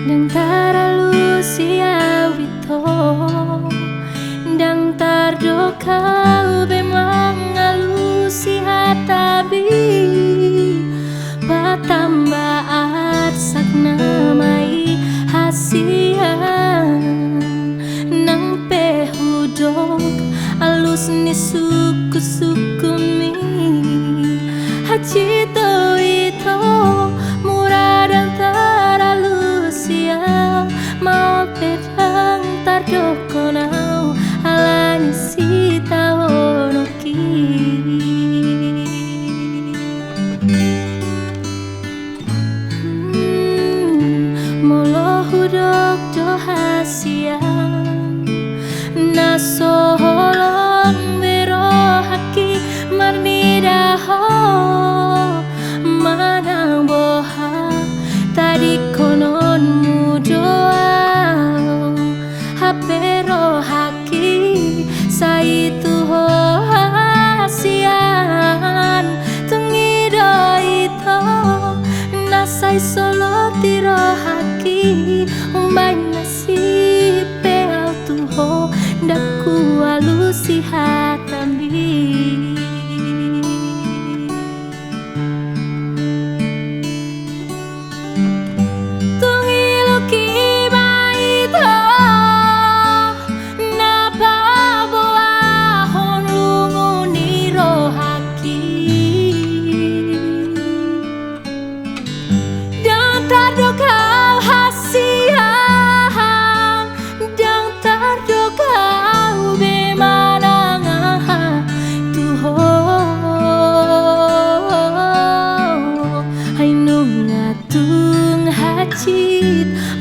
Dang taralu siawito, dang tardo kau bemang alusi hatabi, patamba arsak namai hasian, nang pehudok alus ni suku-suku mi, hacito ito murah dan taralu sia, mau pedang tardok konau alani sita wonoki. Molo hudok do hasian, naso holong bero haki marnidaho, manang boha tadi konon mudoa, hapero haki saitu ho hasian, tungido ito nasai solo tiro haki, umbai nasib peau tuho daku alusi hatambi.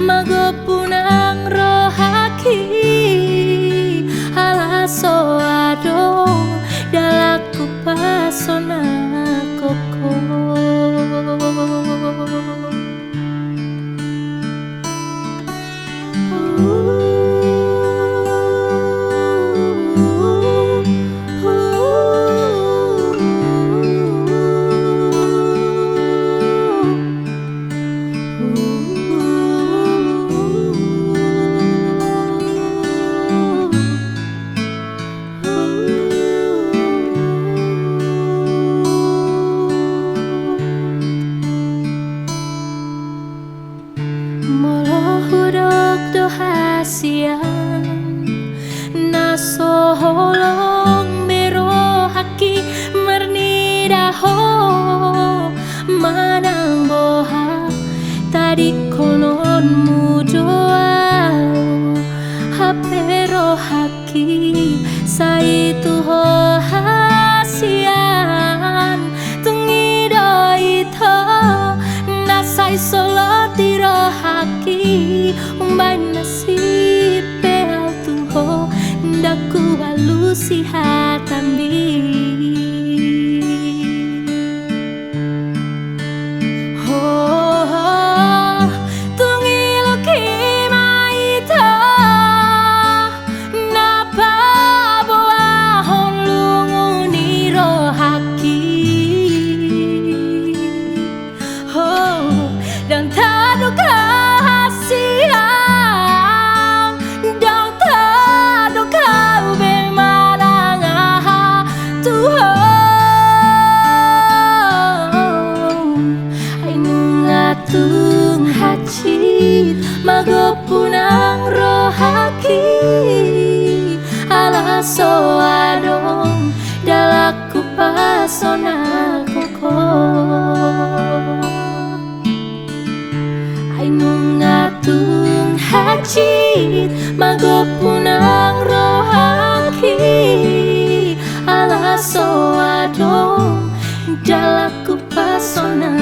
Magopunang rohaki alaso adong dalaku pasona koko. Molo hudok do hasian, naso holong bero haki marnidaho, manang boha tadi konon mudoa, hapero haki saitu ho hasian, tungido ito nasai solo tiro haki, umbai nasib peau tuho daku alusi hatambi. Dan taduka hasian, dan taduka bemarang Tuhan. Ainung atung hacit magopunang rohaki, alaso adong dalaku pasona koko. Ainung atung hacit magopunang rohaki, alaso adong dalaku pasona